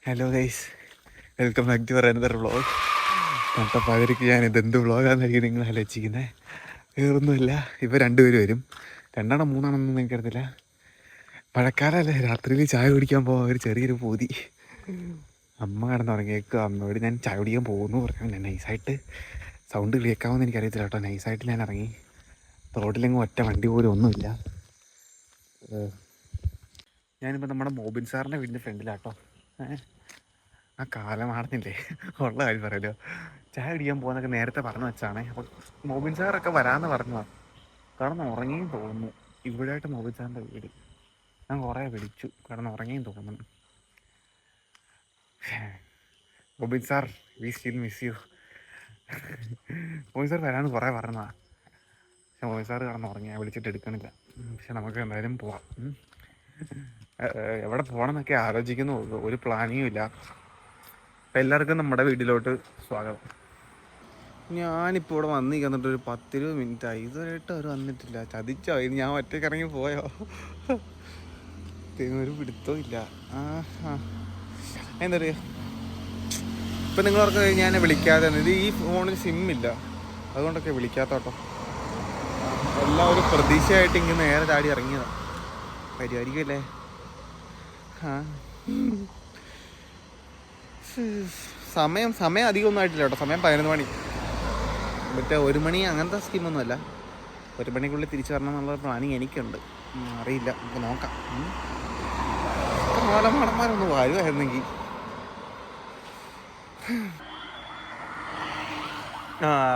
Hello guys, welcome back to another vlog. നട്ടപ്പാതിരിക്ക് ഞാൻ ഇതെന്ത് വ്ളോഗാണെന്നായിരിക്കും നിങ്ങൾ ആലോചിക്കുന്നത്. വേറൊന്നുമില്ല, ഇപ്പോൾ രണ്ടുപേരും വരും. രണ്ടാണോ മൂന്നാണെന്നൊന്നും എനിക്കറിയത്തില്ല. മഴക്കാലമല്ലേ, രാത്രിയിൽ ചായ കുടിക്കാൻ പോകാൻ ഒരു ചെറിയൊരു പൂതി. അമ്മ കിടന്നുറങ്ങിയേക്കുക. അമ്മയോട് ഞാൻ ചായ കുടിക്കാൻ പോകുന്നു പറഞ്ഞു. ഞാൻ നൈസായിട്ട് സൗണ്ട് കേൾക്കാമെന്ന് എനിക്കറിയത്തില്ല കേട്ടോ. നൈസായിട്ട് ഞാൻ ഇറങ്ങി. റോഡിലെങ്ങും ഒറ്റ വണ്ടി പോലും ഒന്നുമില്ല. ഞാനിപ്പോൾ നമ്മുടെ മോബിൻ സാറിൻ്റെ വീടിൻ്റെ ഫ്രണ്ടിലാട്ടോ. ആ കാലം ആടുന്നില്ലേ, ഉള്ള കാര്യം പറയല്ലോ. ചായ കുടിക്കാൻ പോകുന്നൊക്കെ നേരത്തെ പറഞ്ഞു വെച്ചാണ്. അപ്പോൾ മോബിൻ സാറൊക്കെ വരാമെന്ന് പറഞ്ഞതാണ്. കിടന്ന് ഉറങ്ങിയും തോന്നുന്നു. ഇവിടെയായിട്ട് മോബിൻ സാറിൻ്റെ വീട്. ഞാൻ കുറേ വിളിച്ചു, കിടന്ന് ഉറങ്ങിയും തോന്നുന്നു. Mobin sir, we still miss you. Mobin sir വരാമെന്ന് കുറേ പറഞ്ഞതാണ്. പക്ഷെ മോബിൻ സാർ കിടന്ന് ഉറങ്ങി, ഞാൻ വിളിച്ചിട്ട് എടുക്കണില്ല. പക്ഷെ നമുക്ക് എന്തായാലും പോവാം. എവിടെ പോകണം എന്നൊക്കെ ആലോചിക്കുന്നു. ഒരു പ്ലാനിങ്ങും ഇല്ല. അപ്പം എല്ലാവർക്കും നമ്മുടെ വീട്ടിലോട്ട് സ്വാഗതം. ഞാനിപ്പോൾ ഇവിടെ വന്ന് നിൽക്കുന്നിട്ടൊരു 10-20 മിനിറ്റായി. ഇതുവരെയായിട്ട് അവർ വന്നിട്ടില്ല. ചതിച്ചോ? ഇനി ഞാൻ ഒറ്റയ്ക്ക് ഇറങ്ങി പോയോ? ഒരു പിടുത്തവും ഇല്ല. എന്താ പറയുക, ഇപ്പം നിങ്ങളവർക്ക് ഞാൻ വിളിക്കാതെ ഇത് ഈ ഫോണിൽ സിമ്മില്ല, അതുകൊണ്ടൊക്കെ വിളിക്കാത്തോട്ടോ. എല്ലാവരും പ്രതീക്ഷയായിട്ട് ഇങ്ങനെ നേരെ ചാടി ഇറങ്ങിയതാണ്. പരിപാടിക്കല്ലേ? സമയം അധികമൊന്നും ആയിട്ടില്ല കേട്ടോ. സമയം 11 മണി. മറ്റേ 1 മണി അങ്ങനത്തെ സ്കീമൊന്നുമല്ല. 1 മണിക്കുള്ളിൽ തിരിച്ചു വരണം എന്നുള്ള പ്ലാനിങ് എനിക്കുണ്ട്. അറിയില്ല, നമുക്ക് നോക്കാം. മാടന്മാരൊന്ന് വരുമായിരുന്നെങ്കിൽ.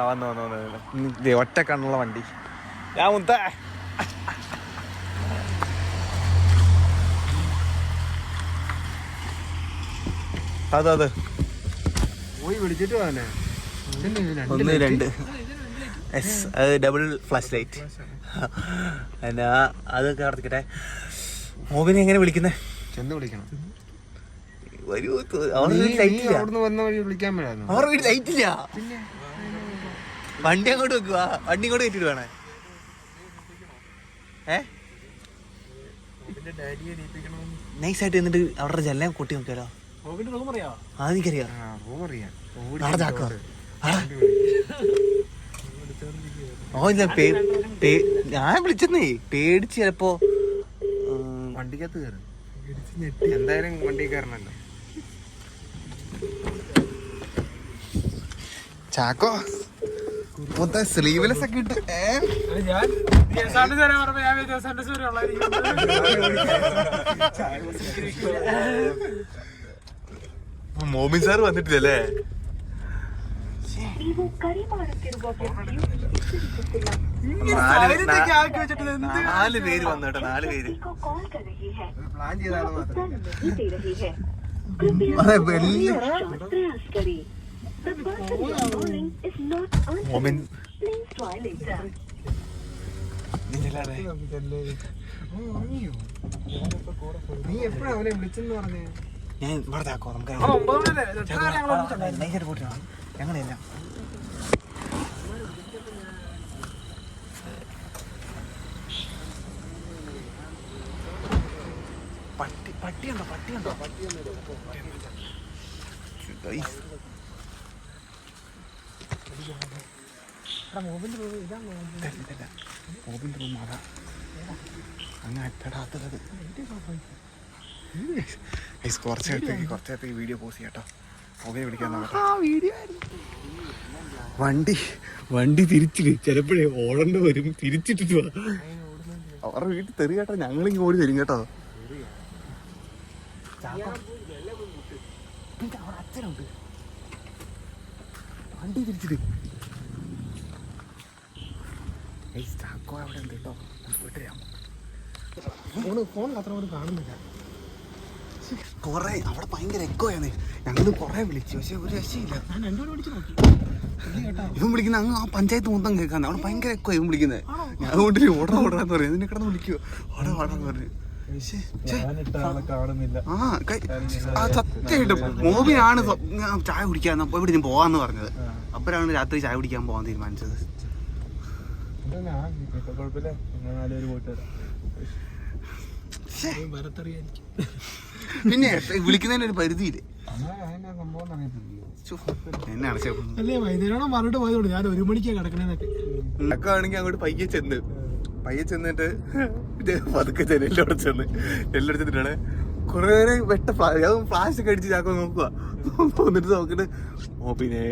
വന്നു ഒറ്റ കണ്ണുള്ള വണ്ടി. ഞാൻ മുത്ത അതെ പോയി വിളിച്ചിട്ട് പോകാനേ. 1, 2 അത് ഡബിൾ ഫ്ലാഷ് ലൈറ്റ്. എന്നാ അതൊക്കെ നടത്തിക്കട്ടെ. മോബിനെ എങ്ങനെ വിളിക്കുന്നേ? ചെന്ന് വിളിക്കണം. വിളിക്കാൻ അവർ വീട്ടിൽ ലൈറ്റില്ല. വണ്ടി അങ്ങോട്ട് വെക്കുക, വണ്ടി ഇങ്ങോട്ട് കയറ്റിട്ട് വേണേ. നൈസായിട്ട് എന്നിട്ട് അവരുടെ ജെല്ലാം കൊട്ടി നോക്കിയാലോ? അതെനിക്കറിയാം. ഞാൻ വിളിച്ചെന്നേ പേടിച്ച് ചിലപ്പോ വണ്ടിക്കകത്ത് കയറും. എന്തായാലും വണ്ടി കയറണല്ലോ. ചാക്കോ മൊത്തം സ്ലീവ്ലെസ് ഒക്കെ ഇട്ട് മോബിൻ സാർ വന്നിട്ടില്ലല്ലേ? നാല് പേര് വന്നോട്ടെ. 4 പേര്. പ്ലാൻ ചെയ്താൽ മോബിൻ നീ എപ്പോഴാ അവനെ വിളിച്ചെന്ന് പറഞ്ഞേ? ഞാൻ ഇവിടെ ചാക്കോ നമുക്ക് ഞങ്ങളെല്ലാം പട്ടിയുണ്ടോ? മോബിൻ്റെ റൂം അതാ. അങ്ങനെ അറ്റടാത്തത്. കുറച്ചേരത്തേക്ക് വീഡിയോ പോസ്റ്റ് ചെയ്യാട്ടോ. മോബിനെ വിളിക്കാൻ വണ്ടി തിരിച്ചിട്ട് ചിലപ്പോഴേ ഓടേണ്ടി വരും. തിരിച്ചിട്ടിട്ട് അവരുടെ വീട്ടിൽ തെറി കേട്ടോ. ഞങ്ങളിങ്ങ് ഓടി തരും കേട്ടോ. അച്ഛനുണ്ട് വണ്ടി തിരിച്ചിട്ട്. ചാക്കോ അവിടെ ഉണ്ട് കേട്ടോ. പോയിട്ട് വരാം. ഫോൺ അത്ര കാണുന്നില്ല. കൊറേ അവിടെ ഭയങ്കര എക്കോയാണ്. ഞങ്ങൾ കൊറേ വിളിച്ചു, പക്ഷെ ഒരു രക്ഷയില്ല. ഞാൻ 2 തവണ വിളിച്ചു നോക്കി. ഇവൻ വിളിക്കുന്ന അങ്ങ് ആ പഞ്ചായത്ത് മൊത്തം കേൾക്കാന്ന്. അവിടെ ഭയങ്കര എക്കോ ഇവൻ വിളിക്കുന്നത്. ഞാൻ അതുകൊണ്ട് ഓടാന്ന് പറയും. അതിനെ കിടന്ന് വിളിക്കുവോ ഓടാന്ന് പറഞ്ഞു. സത്യമായിട്ടും മോബിനാണ് ചായ കുടിക്കാൻ എവിടെ ഞാൻ പോവാന്ന് പറഞ്ഞത്. അപ്പോഴാണ് രാത്രി ചായ കുടിക്കാൻ പോകാൻ തീരുമാനിച്ചത്. പിന്നെ വിളിക്കുന്നതിന് ഒരു പരിധിയില്ലേ? എന്നാണ് അല്ലേ വൈകുന്നേരം പറഞ്ഞിട്ട് പോയതുകൊണ്ട് ഞാൻ 1 മണിക്കാണ് കിടക്കണേന്നൊക്കെ. ആണെങ്കിൽ അങ്ങോട്ട് പയ്യെ ചെന്നിട്ട് പതുക്കെ നെല്ലോടെ ചെന്നിട്ടാണ് കുറെ നേരം ഫ്ലാഷ് ഒക്കെ അടിച്ച് ചാക്കോ നോക്കുക. എന്നിട്ട് നോക്കിട്ട് മോപ്പിനെ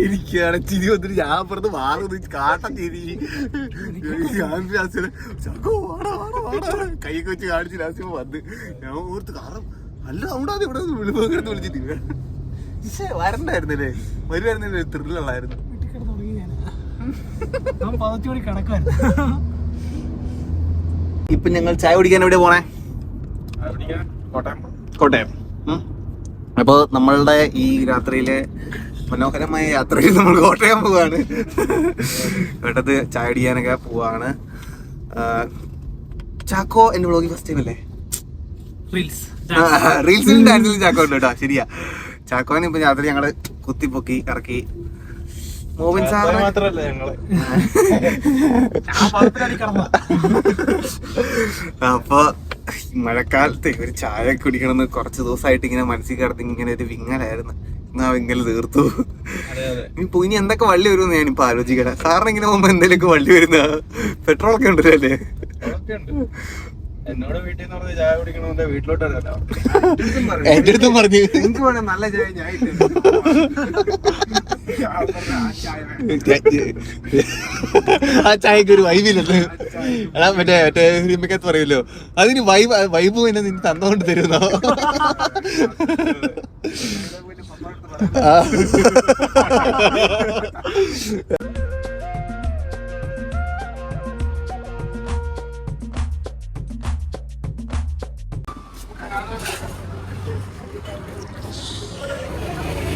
എനിക്കാണ് ചിരി വന്നിട്ട് ഞാൻ അപ്പുറത്ത് മാറുന്നു കാട്ട ചിരി. ചാക്കോ കൈയൊക്കെ വെച്ച് കാണിച്ച് ലാസ്റ്റ് വന്ന് ഞാൻ ഓർത്ത് കാരണം അല്ല അവിടെ ഇവിടെ വിളിപ്പുറത്ത് വിളിച്ചിട്ട് വരണ്ടായിരുന്നല്ലേ? വരുവായിരുന്നല്ലേ ത്രില്ലുള്ളായിരുന്നു. ഇപ്പൊ ഞങ്ങൾ ചായ കുടിക്കാൻ എവിടെ പോണേ? കോട്ടയം. അപ്പൊ നമ്മളുടെ ഈ രാത്രിയിലെ മനോഹരമായ യാത്രയിൽ നമ്മൾ കോട്ടയം പോവാണ്. കോട്ടയത്ത് ചായ കുടിക്കാനൊക്കെ പോവാണ്. ചാക്കോ എന്റെ വ്ളോഗിൽ ഫസ്റ്റ് ടൈം അല്ലേ? റീൽസിലും ഡാൻസിലും ചാക്കോ ഉണ്ട് കേട്ടോ. ശരിയാ, ചാക്കോനെ ഇപ്പൊ രാത്രി ഞങ്ങള് കുത്തിപ്പൊക്കി ഇറക്കി. മോബിൻ സാറിന് മാത്രല്ല ഞങ്ങള്. അപ്പൊ മഴക്കാലത്ത് ഒരു ചായ കുടിക്കണമെന്ന് കുറച്ച് ദിവസമായിട്ട് ഇങ്ങനെ മനസ്സിൽ കിടന്ന് ഇങ്ങനെ ഒരു വിങ്ങലായിരുന്നു. ആ വിങ്ങൽ തീർത്തു. ഇനി എന്തൊക്കെ വള്ളി വരുമെന്ന് ഞാനിപ്പോ ആലോചിക്കട്ടെ. സാറിന് ഇങ്ങനെ പോകുമ്പോ എന്തെങ്കിലുമൊക്കെ വള്ളി വരുന്ന പെട്രോൾ ഒക്കെ ഉണ്ടല്ലോ അല്ലേ? എന്നോട് വീട്ടിൽ നിന്ന് പറഞ്ഞ് ചായ കുടിക്കണമെന്ന് വീട്ടിലോട്ട് എന്റെ അടുത്തും പറഞ്ഞു എനിക്ക് വേണം നല്ല ചായ. ആ ചായക്ക് ഒരു വൈബില്ലത്. എടാ മറ്റേ സിനിമക്കകത്ത് പറയുമല്ലോ, അതിന് വൈബ് തന്നെ നിന് തന്നോണ്ട് തരുന്നോ?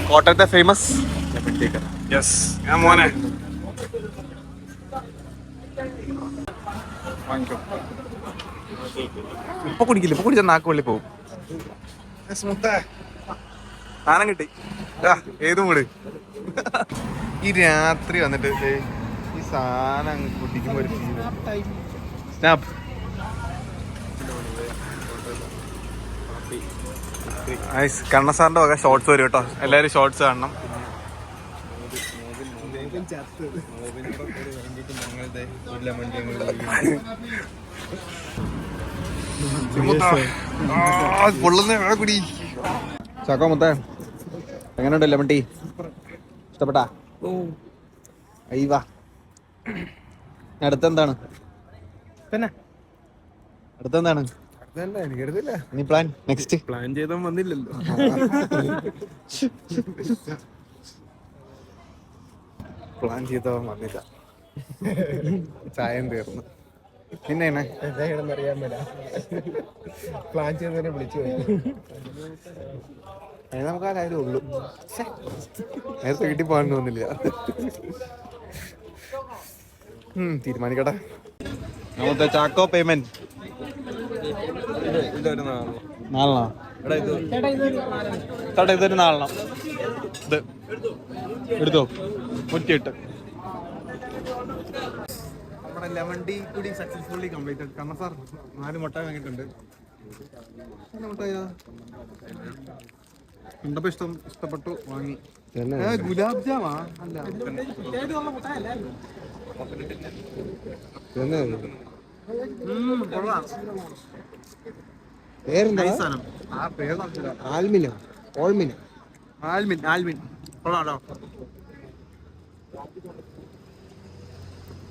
കോട്ടയത്തെ ഫേമസ് മോനെ ഇപ്പൊ കുടിക്കില്ല. ഇപ്പൊ കുടിച്ചാൽ നാക്ക് വെള്ളി പോകും. സാധനം കിട്ടി. ഏതും കൂടെ ഈ രാത്രി വന്നിട്ട് ഈ സാധനം കുടിക്കുമ്പോ ഒരു സ്നാപ്പ്. കണ്ണസാറിന്റെ വക ഷോർട്സ് വരും കേട്ടോ. എല്ലാരും ഷോർട്സ് കാണണം. കുടി ചാക്കോ മുത്തേ, എങ്ങനെയുണ്ട് ലെമൺ ടീ? ഇഷ്ടപ്പെട്ടാ? അയ്യവാ, അടുത്തെന്താണ്? പിന്നെ അടുത്തെന്താണ് എനിക്കറിയില്ല. നീ പ്ലാൻ? നെക്സ്റ്റ് പ്ലാൻ ചെയ്താൽ വന്നില്ലല്ലോ. പ്ലാൻ ചെയ്തവൻ വന്നില്ല. ചായം തീർന്നു. പിന്നെ അറിയാൻ പറ്റാ പ്ലാൻ ചെയ്തതിനെ വിളിച്ചു നമുക്ക് ആ കാര്യം ഉള്ളു. നേരത്തെ വീട്ടിൽ പോകാൻ തോന്നില്ല. തീരുമാനിക്കട്ടെ. നമ്മുടെ ചാക്കോ പേയ്മെന്റ് നാലെണ്ണോ? ചേട്ടാ ഇതൊരു നാലെണ്ണം. ഇത് എടുത്തോ. 108. നമ്മുടെ ലെമൺ ടീ കൂടി സക്സസ്ഫുള്ളി കംപ്ലീറ്റഡ്. കാരണം സാർ 4 മുട്ട വാങ്ങിയിട്ടുണ്ട്. കണ്ടപ്പോ ഇഷ്ടപ്പെട്ടു, വാങ്ങി. ഗുലാബ് ജാമാ അല്ല,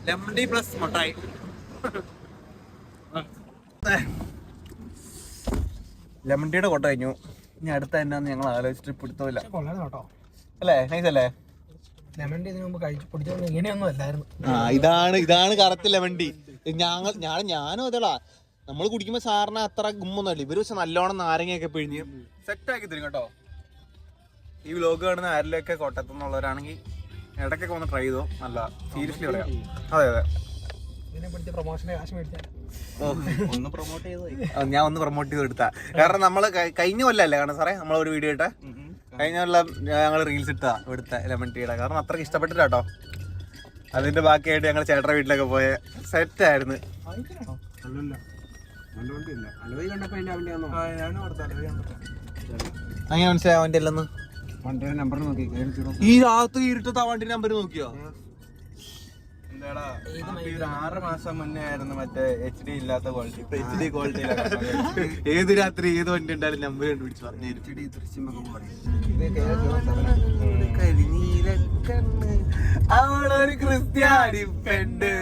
ലെമൺ ടീ പ്ലസ് മുട്ടായി. ലെമൺ ടീയുടെ കൊട്ട കഴിഞ്ഞു. ഇനി അടുത്ത എന്നാന്ന് ഞങ്ങൾ ആലോചിച്ചിട്ട് പിടുത്തമില്ല. അല്ലേ? നൈസ് അല്ലേ? ലെമൺ ടീ ഇതിനു മുമ്പ് കഴിച്ചു പൊടിച്ചോണ്ട് ഇങ്ങനെയൊന്നും അല്ലായിരുന്നു. ഇതാണ് കറക്റ്റ് ലെമൺ ടീ. ഞാനും അതേടാ, നമ്മൾ കുടിക്കുമ്പോ സാറിന് അത്ര ഗുമ്മൊന്നും അല്ല. ഇവര് പക്ഷെ നല്ലോണം നാരങ്ങയൊക്കെ പിഴിഞ്ഞ് സെറ്റ് ആക്കി തരും കേട്ടോ. ഈ വ്ലോഗ് കാണുന്ന ആരിലൊക്കെ കോട്ടയത്തു നിന്നുള്ളവരാണെങ്കിൽ ഇടയ്ക്കൊക്കെ ഒന്ന് ട്രൈ ചെയ്തോ. നല്ല സീരിയസ്ലി പറയാം. അതെ ഞാൻ ഒന്ന് പ്രൊമോട്ട് ചെയ്ത് എടുത്താ. കാരണം നമ്മള് കഴിഞ്ഞ കൊല്ലല്ലേ കാരണം സാറേ നമ്മളൊരു വീഡിയോ ഇട്ട കഴിഞ്ഞ കൊല്ലം ഞങ്ങൾ റീൽസ് ഇട്ടാ ഇവിടുത്തെ ലെമൺ ടീയുടെ. കാരണം അത്രയ്ക്ക് ഇഷ്ടപ്പെട്ടിട്ടാട്ടോ. അതിന്റെ ബാക്കിയായിട്ട് ഞങ്ങൾ ചേട്ടന്റെ വീട്ടിലൊക്കെ പോയ സെറ്റ് ആയിരുന്നു. വണ്ടിയില്ല അലവി കണ്ടപ്പോ അതിന്റെ അവന്റെ ആണോ ഞാനും ഓർത്ത് അലവി കണ്ടപ്പോ. അങ്ങനെ മനസ്സിലായി അവന്റെ അല്ലെന്ന്. വണ്ടിയുടെ നമ്പർ നോക്കി ഈ രാത്രി ഇരുട്ടത്ത് ആ വണ്ടി നമ്പർ നോക്കിയോ? എന്താടാ ഈ ഒരു 6 മാസം മുന്നേ ആയിരുന്നു മറ്റേ HD ഇല്ലാത്ത ക്വാളിറ്റി. ഇപ്പൊ HD ക്വാളിറ്റി ഏത് രാത്രി ഏത് വണ്ടി ഉണ്ടായാലും നമ്പർ കണ്ടുപിടിച്ച് പറഞ്ഞു തരും. അവളൊരു ക്രിസ്ത്യാനി പെണ്ണ്.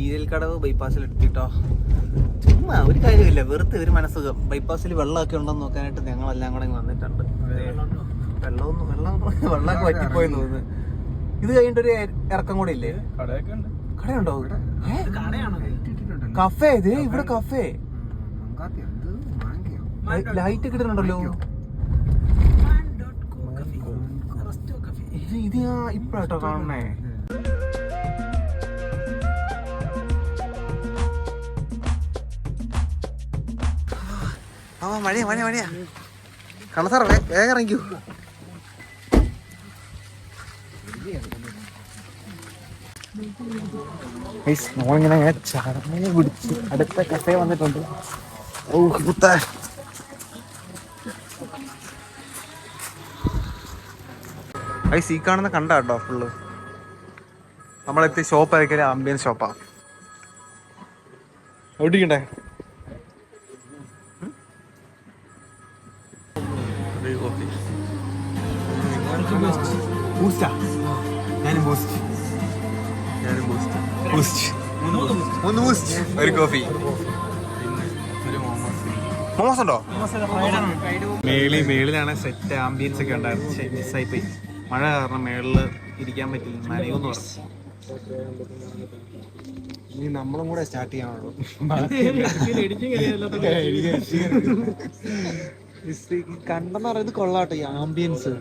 ഈരൽക്കടവ് ബൈപ്പാസിൽ എടുത്തിട്ടോ. ചുമ്മാ ഒരു കാര്യമില്ല, വെറുതെ ഒരു മനസ്സുഖം. ബൈപ്പാസിൽ വെള്ളമൊക്കെ ഉണ്ടോന്ന് നോക്കാനായിട്ട് ഞങ്ങളെല്ലാം കൂടെ ഇങ്ങ് വന്നിട്ടുണ്ട്. വെള്ളമൊക്കെ വറ്റിപ്പോയെന്ന് തോന്നുന്നു. ഇത് കഴിഞ്ഞിട്ടൊരു ഇറക്കം കൂടെ ഇല്ലേ? കടയൊക്കെ ഉണ്ട്. കടയുണ്ടോ? കടയാണോ കഫേ ഇത് ഇവിടെ കഫേ ലൈറ്റ് ഒക്കെ ഇടുന്നുണ്ടല്ലോ. ഇത് ഇപ്പഴാട്ടോ കാണണേ. ആ മഴയാ കണ്ണ സാർ വേഗം ഇറങ്ങിക്കൂ. നമ്മളിങ്ങനെ ചായ കുടിച്ച് അടുത്ത കഫേ വന്നിട്ടുണ്ട്. ഓ കുത്ത ഈ കാണുന്ന കണ്ട കേട്ടോ ഫുള്ള്. നമ്മളെത്തി ഷോപ്പ് ആയിരിക്കും ആംബിയൻസ് ഷോപ്പാ. ഓടിക്കണ്ടേ? ഒരു കോഫി. മോമോസ് ഉണ്ടോ? മേളിലാണ് സെറ്റ് ആംബിയൻസ് ഒക്കെ ഉണ്ടായിരുന്നു. മിസ്സായി പോയി. മഴ കാരണം മേളില് ഇരിക്കാൻ പറ്റില്ല, നനയൂന്ന് പറഞ്ഞു. ഇനി നമ്മളും കൂടെ സ്റ്റാർട്ട് ചെയ്യാനുള്ളൂ. കണ്ടെന്ന് പറയുന്നത് കൊള്ളാട്ടോ ഈ ആംബിയൻസ്.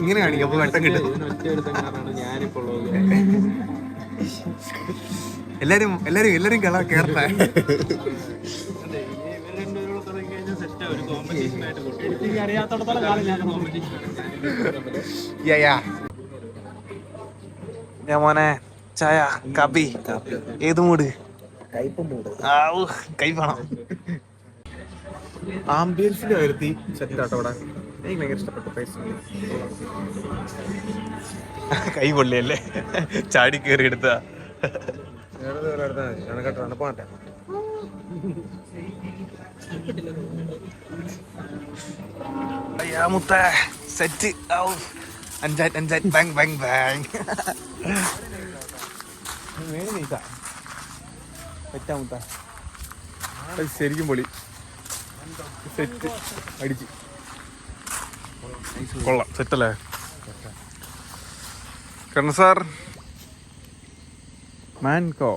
ഇങ്ങനെ കാണിക്കും അപ്പൊ വെട്ടം കിട്ടും. എല്ലാരും കേറട്ടെ. ഞാൻ മോനെ ചായ കാപ്പി ഏത് മൂട്? കൈപ്പാണോ? ആംബിയൻസിന്റെ കാര്യത്തിൽ സെറ്റ് ആട്ടോ ഇവിടെ. എനിക്ക് ഭയങ്കര ഇഷ്ടപ്പെട്ടു. കൈ പൊള്ളിയല്ലേ ചാടി കയറി എടുത്ത. പോട്ടെ അയ്യാ മുത്ത സെറ്റ്. അഞ്ചാറ്റ് ബാങ് ബാങ് ബാങ്. സെറ്റാ മുത്ത, ശരിക്കും പൊളി. സെറ്റ് അടിച്ച് കൊള്ളാം. സെറ്റല്ലേ കണ്ണ സാർ? മാൻകോ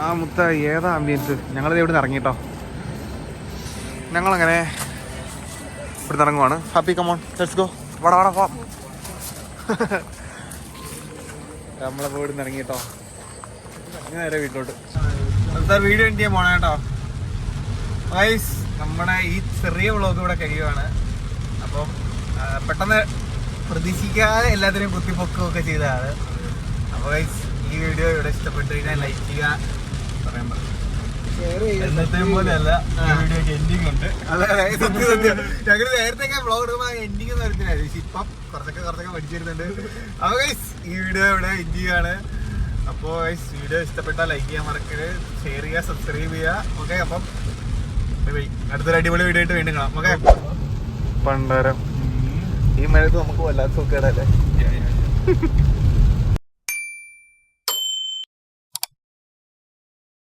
ആ മുത്ത ഏതാ ആംബിയൻസ്? ഞങ്ങളിത് ഇവിടെ നിന്ന് ഇറങ്ങിട്ടോ. ഞങ്ങളങ്ങനെ ഇവിടെ നിന്ന് ഇറങ്ങുവാണ്. Happy come on let's go. വട പോവാം. നമ്മളിപ്പോൾ ഇവിടെ നിന്ന് ഇറങ്ങിട്ടോ. ഇനി നേരെ വീട്ടിലോട്ട്. സാർ വീഡിയോ എൻഡ് ചെയ്യാൻ പോണേ കേട്ടോ. ഗൈസ് നമ്മുടെ ഈ ചെറിയ വ്ളോഗ് ഇവിടെ കഴിയുവാണ്. അപ്പം പെട്ടെന്ന് പ്രതീക്ഷിക്കാതെ എല്ലാത്തിനെയും കുത്തിപ്പൊക്കുകയൊക്കെ ചെയ്തതാണ്. അപ്പോൾ ഗൈസ് ഈ വീഡിയോ ഇവിടെ ഇഷ്ടപ്പെട്ടു കഴിഞ്ഞാൽ ലൈക്ക് ചെയ്യുക. പറയാൻ പറഞ്ഞു എന്നത്തെയും പോലെയല്ല വീഡിയോക്ക് എൻഡിങ് ഉണ്ട്. ഞങ്ങൾ നേരത്തെ വ്ളോഗ് എടുക്കുമ്പോൾ എൻഡിങ് ഒന്നും വരുത്തില്ലായിരുന്നു. പക്ഷെ ഇപ്പം കുറച്ചൊക്കെ പഠിച്ചിരുന്നുണ്ട്. അപ്പോൾ ഗൈസ് ഈ വീഡിയോ ഇവിടെ എൻഡ് ചെയ്യാണ്. അപ്പോൾ ഗൈസ് വീഡിയോ ഇഷ്ടപ്പെട്ടാൽ ലൈക്ക് ചെയ്യാൻ മറക്കരുത്, ഷെയർ ചെയ്യുക, സബ്സ്ക്രൈബ് ചെയ്യുക. ഓക്കെ, അപ്പം അടുത്തൊരു അടിപൊളി വീഡിയോ ആയിട്ട് വീണ്ടും കാണാം. ഓക്കെ. പണ്ടരം ഈ മഴത്ത് നമുക്ക് വല്ലാത്ത സുഖേടല്ലേ.